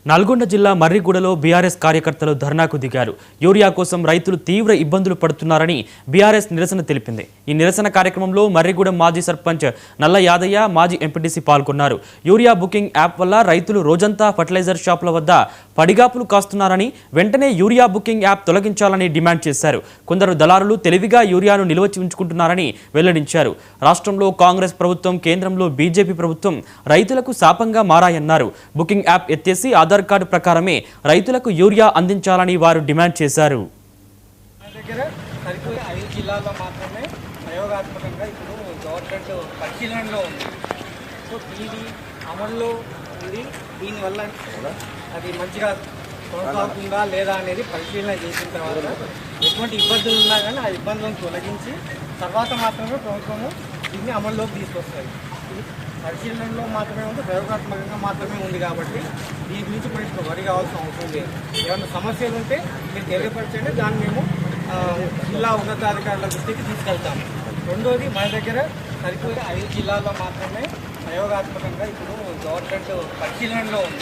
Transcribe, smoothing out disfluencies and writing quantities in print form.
నల్గొండ జిల్లా మర్రిగూడలో బీఆర్ఎస్ కార్యకర్తలు ధర్నాకు దిగారు. యూరియా కోసం రైతులు తీవ్ర ఇబ్బందులు పడుతున్నారని బీఆర్ఎస్ నిరసన తెలిపింది. ఈ నిరసన కార్యక్రమంలో మర్రిగూడెం మాజీ సర్పంచ్ నల్ల యాదయ్య, మాజీ ఎంపీటీసీ పాల్గొన్నారు. యూరియా బుకింగ్ యాప్ వల్ల రైతులు రోజంతా ఫర్టిలైజర్ షాపుల వద్ద పడిగాపులు కాస్తున్నారని, వెంటనే యూరియా బుకింగ్ యాప్ తొలగించాలని డిమాండ్ చేశారు. కొందరు దళారులు తెలివిగా యూరియాను నిల్వ ఉంచుకుంటున్నారని వెల్లడించారు. రాష్ట్రంలో కాంగ్రెస్ ప్రభుత్వం, కేంద్రంలో బీజేపీ ప్రభుత్వం రైతులకు శాపంగా మారాయన్నారు. బుకింగ్ యాప్ ఎత్తేసి ఆధార్ కార్డు ప్రకారమే రైతులకు యూరియా అందించాలని వారు డిమాండ్ చేశారు. జిల్లాలో మాత్రమే ప్రయోగాత్మకంగా ఇప్పుడు గవర్నమెంట్ పరిశీలనలో ఉంది. సో ఇది అమల్లో ఉంది. దీనివల్ల అది మంచిగా కొనసాగుతుందా లేదా అనేది పరిశీలన చేసిన తర్వాత ఎటువంటి ఇబ్బందులు ఉన్నా కానీ ఆ ఇబ్బందులను తొలగించి తర్వాత మాత్రమే ప్రభుత్వము దీన్ని అమల్లోకి తీసుకొస్తుంది. పరిశీలనలో మాత్రమే ఉంది, ప్రయోగాత్మకంగా మాత్రమే ఉంది. కాబట్టి దీని గురించి కూడా ఇప్పుడు వరి కావాల్సిన అవసరం లేదు. ఏమైనా సమస్యలు ఉంటే మీరు తెలియపరచండి, దాన్ని మేము జిల్లా ఉన్నతాధికారుల దృష్టికి తీసుకెళ్తాము. రెండోది, మన దగ్గర సరిపోయే 5 జిల్లాల్లో మాత్రమే ప్రయోగాత్మకంగా ఇప్పుడు గవర్నమెంట్ పరిశీలనలో ఉంది.